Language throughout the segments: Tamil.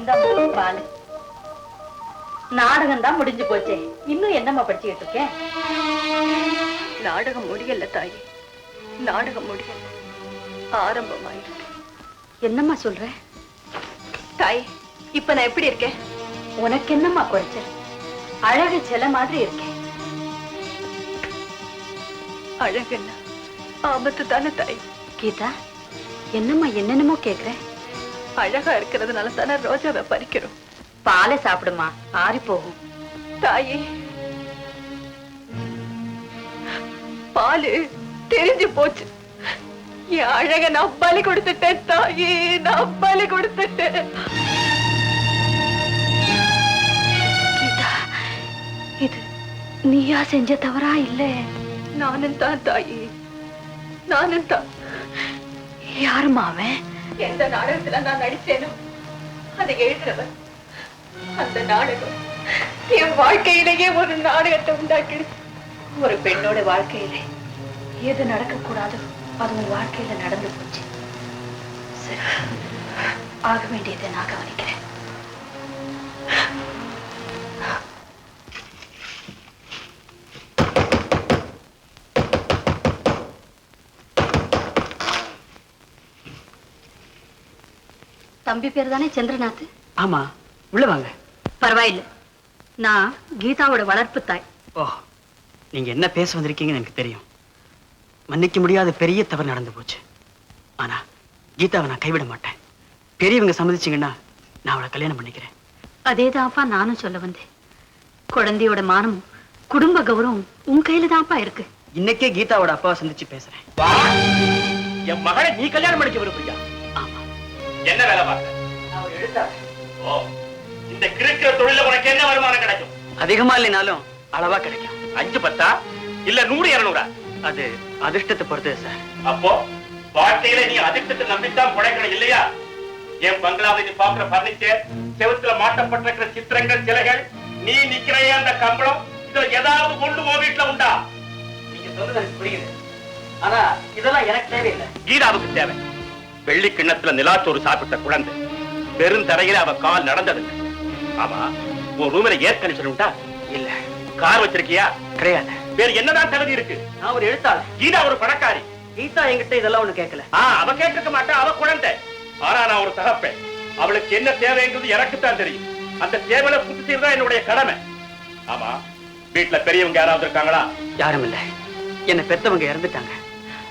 இந்த பாலு நாடகம் தான் முடிஞ்சு போச்சே. இன்னும் என்னம்மா படிச்சுக்கிட்டு இருக்கேன்? நாடகம் முடியல தாயி, நாடகம் முடியல, ஆரம்பமாயிருக்கு. என்னம்மா சொல்ற தாய்? இப்ப நான் எப்படி இருக்கேன்? உனக்கு என்னம்மா குறைச்சல்? அழகு செல மாதிரி இருக்கேன். அழகுன்னா ஆபத்து தானே தாய். கீதா, என்னம்மா என்னென்னமோ கேக்குற? அழகா இருக்கிறதுனால தானே ரோஜாவை பறிக்கிறோம். பாலை சாப்பிடுமா, ஆறி போகும். தாயே, பாலு தெரிஞ்சு போச்சு. என் அழக நான் பலி கொடுத்துட்டேன் தாயே, நான் பலி கொடுத்துட்டேன். கீதா, இது நீயா செஞ்ச தவறா? இல்ல நானும் தான் தாயே, நானும் தான். யாருமா அவன்? எந்த நாடகத்துல நான் நடிச்சேனோ அதை எழுதுறவன். அந்த நாடகம் என் வாழ்க்கையிலேயே ஒரு நாடகத்தை உண்டாக்கிடுச்சு. ஒரு பெண்ணோட வாழ்க்கையில எது நடக்க கூடாதோ அது உன் வாழ்க்கையில நடந்து போச்சு. சரி, ஆக வேண்டியதை நான் கவனிக்கிறேன். தம்பி பேர் தானே சந்திரநாத்? ஆமா, உள்ள வாங்க. பரவாயில்லை, நான் கீதாவோட வளர்ப்பு தாய். ஓ, நீங்க என்ன பேச வந்திருக்கீங்கன்னு எனக்கு தெரியும். மன்னிக்க முடியாத பெரிய தவறு நடந்து போச்சு. ஆனா கீதாவை நான் கைவிட மாட்டேன். பெரியவங்க சம்மதிச்சீங்கன்னா நான் அவளை கல்யாணம் பண்ணிக்கிறேன். அதேதான்ப்பா நானும் சொல்ல வந்தேன். குழந்தையோட மானமும் குடும்ப கௌரவம் உன் கையில தான்ப்பா இருக்கு. இன்னைக்கே கீதாவோட அப்பாவை சந்திச்சு பேசுறேன். என் மகளை நீ கல்யாணம் பண்ணிக்க விரும்புறியா? ஆமா. என்ன வேலை பார்க்க? நான் எழுத்தாளர். ஓ, இந்த கிறுக்கிற தொழில உனக்கு என்ன வருமானம் கிடைக்கும்? அதிகமா இல்லைனாலும் அளவா கிடைக்கும். 5-10 இல்ல 100-200? அது அதிர்ஷ்டத்தை பொறுத்தது சார். அப்போ வாழ்க்கையில நீ அதிர்ஷ்டத்தை நம்பித்தான் பிழைக்கணும் இல்லையா? என் பங்களாவை நீ பாக்குற பர்னிச்சர், செவுத்துல மாட்டப்பட்டிருக்கிற சித்திரங்கள், சிலைகள், நீ நிக்கிறைய அந்த கம்பளம், இதுல ஏதாவது கொண்டு உன் வீட்டுல உண்டா? நீங்க சொல்றது எனக்கு புரியுது. ஆனா இதெல்லாம் எனக்கு தேவையில்லை. கீதாவுக்கு தேவை. வெள்ளி கிண்ணத்துல நிலாச்சோறு சாப்பிட்ட குழந்தை, பெருந்தரையில அவ கால் நடந்தது. ஆமா, உன் ரூமில ஏர் கண்டிஷன் உண்டா? இல்ல. கார் வச்சிருக்கியா? கிடையாது. வேற என்னதான் தகுதி இருக்கு? நான் ஒரு எழுத்தாளர். கீதா ஒரு பணக்காரி. கீதா என்கிட்ட இதெல்லாம் ஒண்ணு கேட்கல. அவ கேட்டிருக்க மாட்டா, அவ குழந்தை. ஆனா நான் ஒரு தகப்பேன். அவளுக்கு என்ன தேவைங்கிறது எனக்குத்தான் தெரியும். அந்த தேவையை பூர்த்தி செய்யறதா என்னுடைய கடமை. ஆமா, வீட்டுல பெரியவங்க யாராவது இருக்காங்களா? யாரும் இல்ல. என்ன பெத்தவங்க இறந்துட்டாங்க.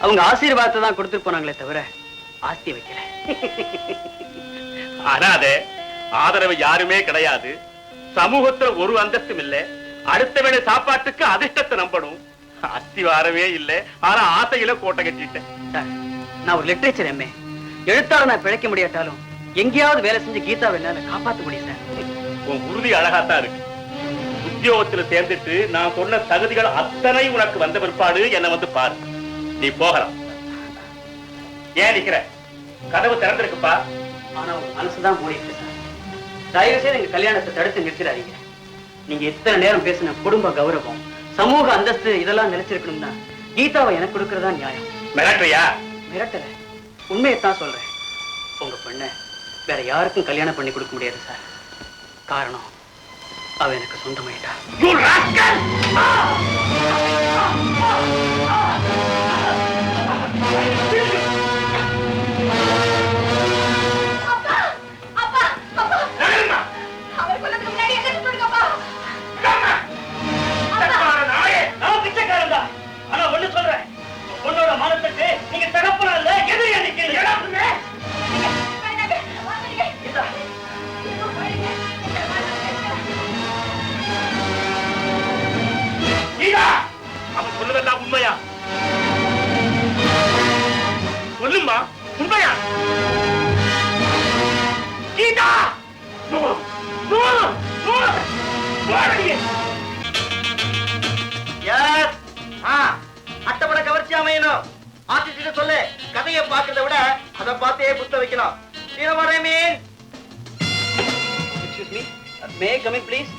அவங்க ஆசீர்வாதத்தை தான் கொடுத்துட்டு போனாங்களே தவிர ஆஸ்தி வைக்கல. அனாதே, ஆதரவு யாருமே கிடையாது. சமூகத்துல ஒரு அந்தஸ்தும் இல்ல. அடுத்த வேளை சாப்பாட்டுக்கு அதிர்ஷ்டத்தை நம்பணும். அஸ்திவாரமே இல்ல. ஆனா ஆசையில கோட்டை கட்டிட்டேன். நான் ஒரு லிட்டரேச்சர் எம்ஏ. எழுத்தாளர் நான் பிழைக்க முடியாட்டாலும் எங்கேயாவது வேலை செஞ்சு கீதாவை என்னால காப்பாற்ற முடியும் சார். உன் உறுதி அழகாத்தான் இருக்கு. உத்தியோகத்துல சேர்ந்துட்டு நான் சொன்ன தகுதிகள் அத்தனை உனக்கு வந்த பிற்பாடு என்ன வந்து பாரு. நீ போகலாம். ஏன் நிக்கிற? கதவு திறந்திருக்குப்பா. ஆனா உங்க மனசுதான் மூடிட்டு சார். தயவு செய்து எங்க கல்யாணத்தை தடுத்து நிறுத்திடாதீங்க. நீங்க இத்தனை நேரம் பேசின குடும்ப கௌரவம், சமூக அந்தஸ்து இதெல்லாம் நிலைச்சிருக்கணும்னா கீதாவை எனக்கு கொடுக்கறதா நியாயம். மிரட்டுறியா? மிரட்டல, உண்மையைத்தான் சொல்றேன். உங்க பொண்ண வேற யாருக்கும் கல்யாணம் பண்ணி கொடுக்க முடியாது சார். காரணம், அவ எனக்கு சொந்தமாயிட்டா. அவன் சொல்லுவதெல்லாம் உண்மையா? சொல்லுமா, உண்மையா? கீதா, அட்டப்பட கவர்ச்சி அமையணும். ஆர்டிஸ்ட் சொல்லு, கதையை பார்க்கறத விட அதை பார்த்தே புத்த வைக்கலாம். Excuse me, may I come in please?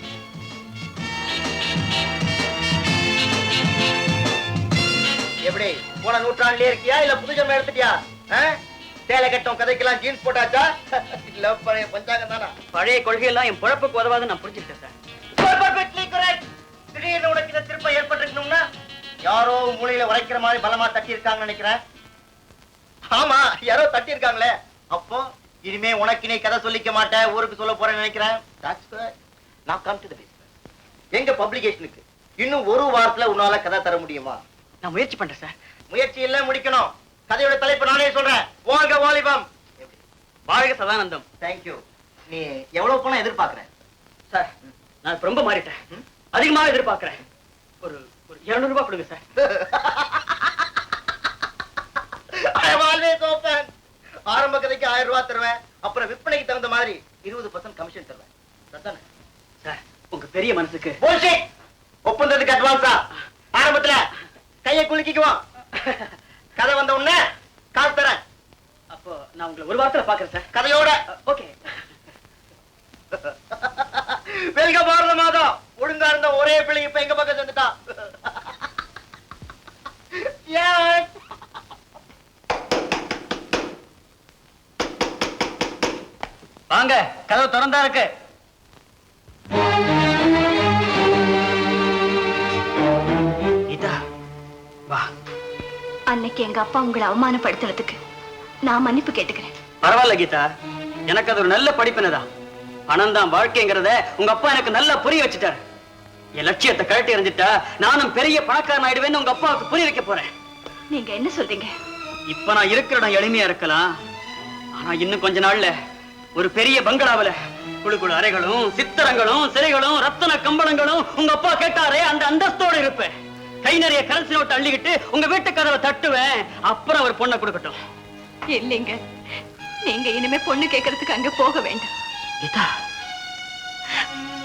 எப்படி போன நூற்றாண்டிலே இருக்கியா இல்ல புது ஜென்மம் எடுத்துட்டியா? சேலை கட்டும் கதைக்கெல்லாம் ஜீன்ஸ் போட்டாச்சா? இல்ல பழைய பஞ்சாங்கம் தானா? பழைய கொள்கையெல்லாம் என் பொழப்புக்கு உதவாது நான் புரிஞ்சுக்கிட்டேன் சார். Perfectly correct. திடீர்னு உனக்கு இந்த திருப்பம் ஏற்பட்டிருக்கணும்னா யாரோ மூளையில உரைக்கிற மாதிரி பலமா தட்டி இருக்காங்கன்னு நினைக்கிறேன். ஆமா, யாரோ தட்டி இருக்காங்களே. அப்போ இனிமே உனக்கு நீ கதை சொல்லிக்க மாட்டேன், ஊருக்கு சொல்ல போறேன்னு நினைக்கிறேன். That's good. Now come to the business. எங்க பப்ளிகேஷனுக்கு இன்னும் ஒரு வாரத்துல உன்னால கதை தர முடியுமா? நான் முயற்சி பண்றேன் சார். முயற்சி இல்ல, முடிக்கணும். கதையோட தலைப்பு நானே சொல்றேன். வாழ்க வாலிபம். வாழ்க சதானந்தம். தேங்க்யூ. நீ எவ்வளவு பணம் எதிர்பார்க்கற? சார், நான் ரொம்ப மாறிட்டேன். அதிகமாக எதிர்பார்க்கிறேன். ஒரு 200 ரூபாய் கொடுங்க சார். ஆரம்ப கதைக்கு 1000 ரூபாய் தருவேன். அப்புறம் விற்பனைக்கு தகுந்த மாதிரி 20% கமிஷன் தருவேன். சார், உங்க பெரிய மனசுக்கு ஒப்பந்தத்துக்கு அட்வான்ஸா? ஆரம்பத்துல கையை குலுக்கிக்குவோம். கதை வந்த உடனே காசு தரேன். அப்போ நான் உங்களை ஒரு வாரத்துல பாக்குறேன் சார். கதையோட. ஓகே. வெல்க பாரத மாதம். ஒழுங்கா இருந்த ஒரே பிள்ளை இப்ப எங்க பக்கம் சேர்ந்துட்டா. வாங்க, கதவு திறந்தா இருக்கு. இதா வா. அன்னைக்கு எங்க அப்பா உங்களை அவமானப்படுத்துறதுக்கு நான் மன்னிப்பு கேட்டுக்கிறேன். பரவாயில்ல கீதா, எனக்கு அது ஒரு நல்ல படிப்பினதான். பணம் தான் வாழ்க்கைங்கிறத உங்க அப்பா எனக்கு நல்லா புரிய வச்சுட்டாரு. என் லட்சியத்தை கழட்டி எறிஞ்சிட்டா நானும் பெரிய பணக்காரன் ஆயிடுவேன்னு உங்க அப்பாவுக்கு புரிய வைக்க போறேன். நீங்க என்ன சொல்றீங்க? இப்ப நான் இருக்கிற இடம் எளிமையா இருக்கலாம், ஆனா இன்னும் கொஞ்ச நாள்ல ஒரு பெரிய பங்களாவில குழு குழு அறைகளும் சித்திரங்களும் சிறைகளும் ரத்தன கம்பளங்களும் உங்க அப்பா கேட்டாரே அந்த அந்தஸ்தோடு இருப்பேன். கை நிறைய கரன்சி நோட்டு அள்ளிக்கிட்டு உங்க வீட்டு கதவை தட்டுவேன். அப்புறம் அவர் பொண்ணை கொடுக்கட்டும். இல்லைங்க, நீங்க இனிமே பொண்ணு கேட்கறதுக்கு அங்க போக வேண்டாம். கீதா,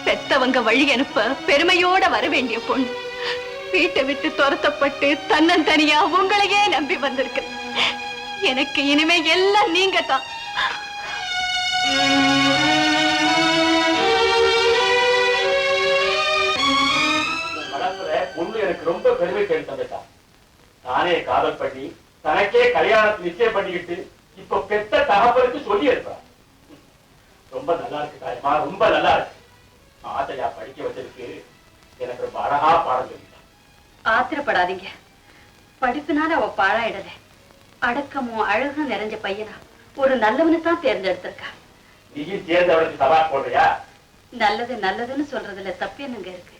பெத்தவங்க வழி அனுப்ப பெருமையோட வர வேண்டிய பொண்ணு வீட்டை விட்டு துரத்தப்பட்டு தன்னந்தனியா உங்களையே நம்பி வந்திருக்கு. எனக்கு இனிமே எல்லாம் நீங்க தான். பொண்ணு எனக்கு ரொம்ப பெருமை கேட்டு தானே காதல் பண்ணி தனக்கே கல்யாணத்தை நிச்சயம் பண்ணிக்கிட்டு இப்ப பெத்த தகப்பனுக்கு சொல்லி இருப்பார். ரொம்ப நல்லா இருக்கு தாயமா, ரொம்ப நல்லா இருக்கு. ஆசையா படிக்க வச்சிருக்கு. எனக்கு ரொம்ப அழகா பாடம் சொல்லிட்டான். ஆத்திரப்படாதீங்க, படிப்புனால அவ பாழாயிடல. அடக்கமும் அழகும் நிறைஞ்ச பையனா ஒரு நல்லவனு தான் தேர்ந்தெடுத்திருக்கா. நீயும் தேர்ந்தவனுக்கு சவால் போடுறியா? நல்லது நல்லதுன்னு சொல்றதுல தப்பு என்னங்க இருக்கு?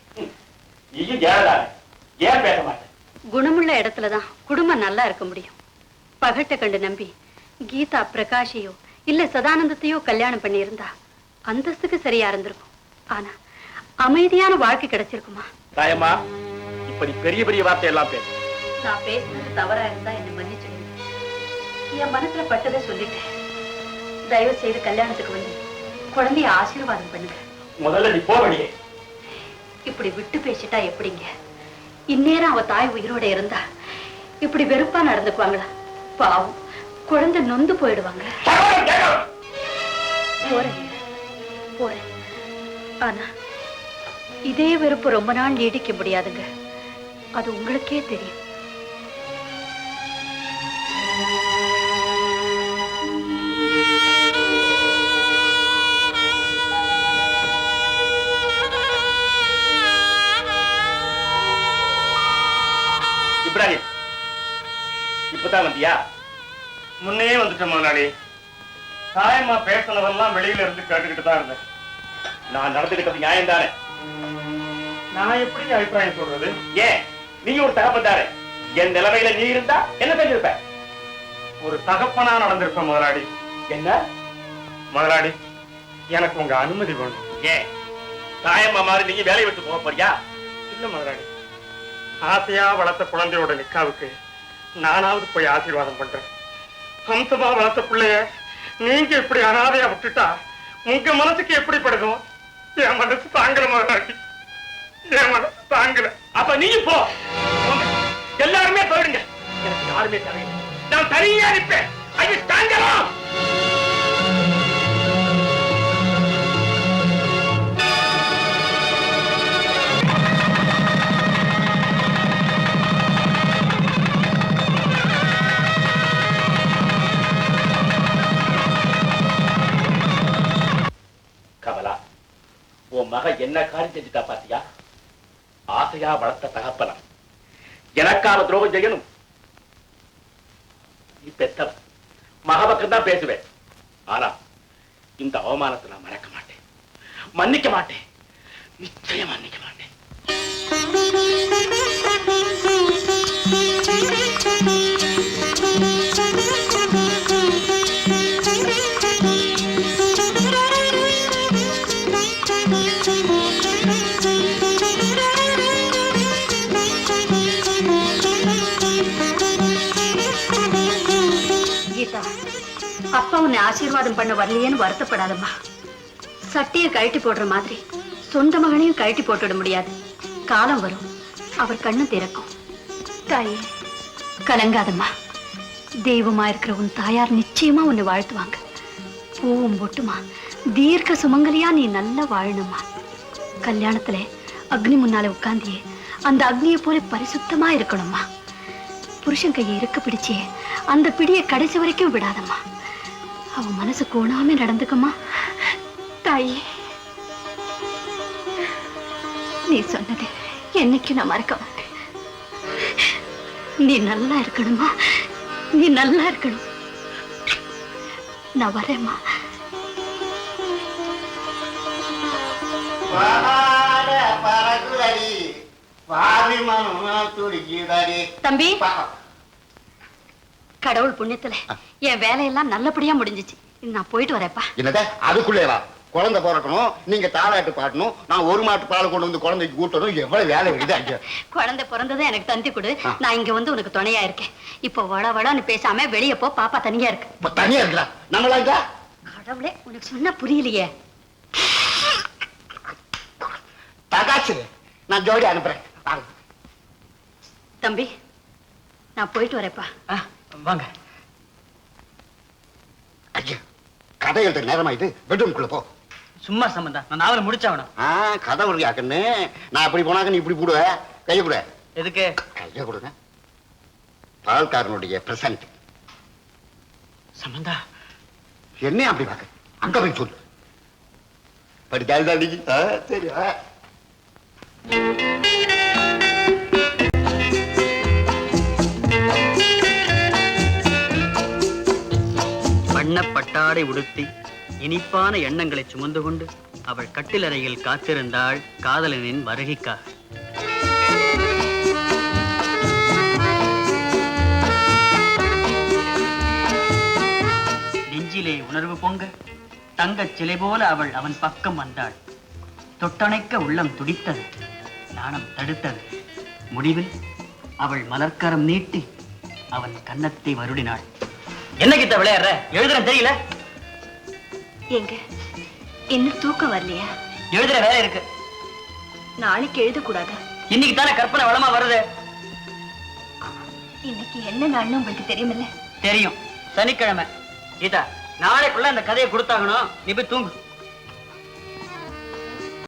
நீயும் ஏழதானே, ஏன் பேச மாட்டேன்? குணமுள்ள இடத்துலதான் குடும்பம் நல்லா இருக்க முடியும். பகட்ட கண்டு நம்பி கீதா பிரகாஷையோ இல்ல சதானந்தத்தையோ கல்யாணம் பண்ணி இருந்தா அந்தஸ்துக்கு சரியா இருந்திருக்கும். ஆனா அமைதியான வாழ்க்கை கிடைச்சிருக்குமா? தாயம்மா, இப்ப நீ பெரிய பெரிய வார்த்தை எல்லாம் பேச. நான் பேசுனது தவறா இருந்தா என்ன மன்னிச்சிடுங்க. என் மனசுல பட்டதை சொல்லிட்டேன். தயவு செய்து கல்யாணத்துக்கு வந்து குழந்தைய ஆசீர்வாதம் பண்ணுங்க. முதல்ல நீ போவடியே. இப்படி விட்டு பேசிட்டா எப்படிங்க? இந்நேரம் அவ தாய் உயிரோட இருந்தா இப்படி வெறுப்பா நடந்துக்குவாங்களா? பாவம், குழந்தை நொந்து போயிடுவாங்க. போறேன். ஆனா இதே வெறுப்பு ரொம்ப நாள் நீடிக்க முடியாதுங்க. அது உங்களுக்கே தெரியும். இப்ராஹிம், இப்பதான் வந்தியா? முன்னே வந்துட்டேன் முதலாளி. தாயம்மா பேசினதெல்லாம் வெளியில இருந்து கேட்டுக்கிட்டு தான் இருந்தேன். நான் நடந்துகிட்டது நியாயம் தானே? நான் எப்படி அபிப்பிராயம் சொல்றது? ஏன், நீ ஒரு தகப்பன்தாரே. என் நிலைமையில நீ இருந்தா என்ன செஞ்சிருப்ப? ஒரு தகப்பனா நடந்திருப்ப முதலாளி. என்ன முதலாளி, எனக்கு உங்க அனுமதி வேணும். ஏன், தாயம்மா மாதிரி நீங்க வேலையை விட்டு போக போறியா? இல்ல முதலாளி, ஆசையா வளர்த்த குழந்தையோட நிக்காவுக்கு நானாவது போய் ஆசீர்வாதம் பண்றேன். ஹம்சமா வளர்த்த பிள்ளைய நீங்க இப்படி அனாதையா விட்டுட்டா உங்க மனசுக்கு எப்படி படுக்கும்? என் மனசு தாங்கல முதலாளி, என் மனசு தாங்கல. அப்ப நீ போ, எல்லாருமே போயிடுங்க. எனக்கு யாருமே தேவையில்லை. நான் தனியா இருப்பேன். அது தாங்கலாம். உன் மக என்ன காரியம் செஞ்சுட்டா பாத்தியா? ஆசையா வளர்த்த தகப்பனா எனக்கான துரோகம் செய்யணும்? நீ பெத்த மக பக்கம் தான் பேசுவேன். ஆனா இந்த அவமானத்தை நான் மறக்க மாட்டேன், மன்னிக்க மாட்டேன், நிச்சயம் மன்னிக்க மாட்டேன். கீதா, அப்பா உன்னை ஆசீர்வாதம் பண்ண வரலையேன்னு வருத்தப்படாதம்மா. சட்டியை கழட்டி போடுற மாதிரி சொந்த மகனையும் கழட்டி போட்டுட முடியாது. காலம் வரும், அவர் கண்ணு திறக்கும். தாயே, கலங்காதம்மா. தெய்வமா இருக்கிற உன் தாயார் நிச்சயமா உன்னை வாழ்த்துவாங்க. பூவும் பொட்டுமா தீர்க்க சுமங்கலியா நீ நல்லா வாழணுமா. கல்யாணத்துல அக்னி முன்னால உட்கார்ந்தியே அந்த அக்னியை போல பரிசுத்தமா இருக்கணும்மா. புருஷன் கையை இருக்க பிடிச்சியே அந்த பிடியை கடைசி வரைக்கும் விடாதம்மா. அவன் மனசு கோணாம நடந்துக்கம்மா. தாயே, நீ சொன்னது என்னைக்கு நான் மறக்க மாட்டேன். நீ நல்லா இருக்கணுமா, நீ நல்லா இருக்கணும். நான் வரேம்மா. தம்பி, கடவுள் புண்ணியத்துல என் வேலையெல்லாம் நல்லபடியா முடிஞ்சிச்சு. நான் போயிட்டு வரேப்பா. என்னத அதுக்குள்ளேவா? குழந்தை பிறக்கணும், நீங்க தாலாட்டு பாட்டணும், நான் ஒரு மாட்டு பால் கொண்டு வந்து குழந்தைக்கு ஊட்டணும். எவ்வளவு வேலை இருக்குது அங்க. குழந்தை பிறந்ததும் எனக்கு தந்தி கொடு, நான் இங்க வந்து உனக்கு துணையா இருக்கேன். இப்போ வட வடன்னு பேசாம வெளியே போ, பாப்பா தனியா இருக்கு. தனியா இருக்கா? நம்மளாங்க கடவுளே, உனக்கு சொன்னா புரியலையே. தகாச்சு, நான் ஜோடி அனுப்புறேன். தம்பி, நான் போயிட்டு வரேப்பா. வாங்க. ஐயா, கதை எழுத நேரமாயிட்டு பெட்ரூம்குள்ள போ. சும்மா சம்பந்தா, நான் நாவல முடிச்சாவணும். கதை விடுறியா கண்ணு? நான் அப்படி போனாக்க நீ இப்படி போடுவ. கைய கூட. எதுக்கு? கைய கொடுங்க. பால்காரனுடைய பிரசன்ட். சம்பந்தா, என்ன அப்படி பாக்க? அங்க போய் சொல்லு. படிக்காது அடிக்கு. சரி. வண்ணப்பட்டாடை உடுத்தி இனிப்பான எண்ணங்களை சுமந்து கொண்டு அவள் கட்டிலறையில் காத்திருந்தாள் காதலனின் வருகைக்காக. நெஞ்சிலே உணர்வு பொங்க தங்கச் சிலை போல அவள் அவன் பக்கம் வந்தாள். தொட்டணைக்க உள்ளம் துடித்தது, நாணம் தடுத்தது. முடிவில் அவள் மலர்க்கரம் நீட்டி அவன் கன்னத்தை வருடினாள். என்ன கிட்ட விளையாடுற? எழுதுறேன் தெரியல. எங்க இன்னும் தூக்கம் வரலையா? எழுதுற வேலை இருக்கு. நாளைக்கு எழுதக்கூடாது. இன்னைக்கு தானே கற்பனை வளமா வருது. இன்னைக்கு என்ன நாள்னு உங்களுக்கு தெரியுமில்ல? தெரியும், சனிக்கிழமை. கீதா, நாளைக்குள்ள அந்த கதையை கொடுத்தாகணும். நீ போய் தூங்கு.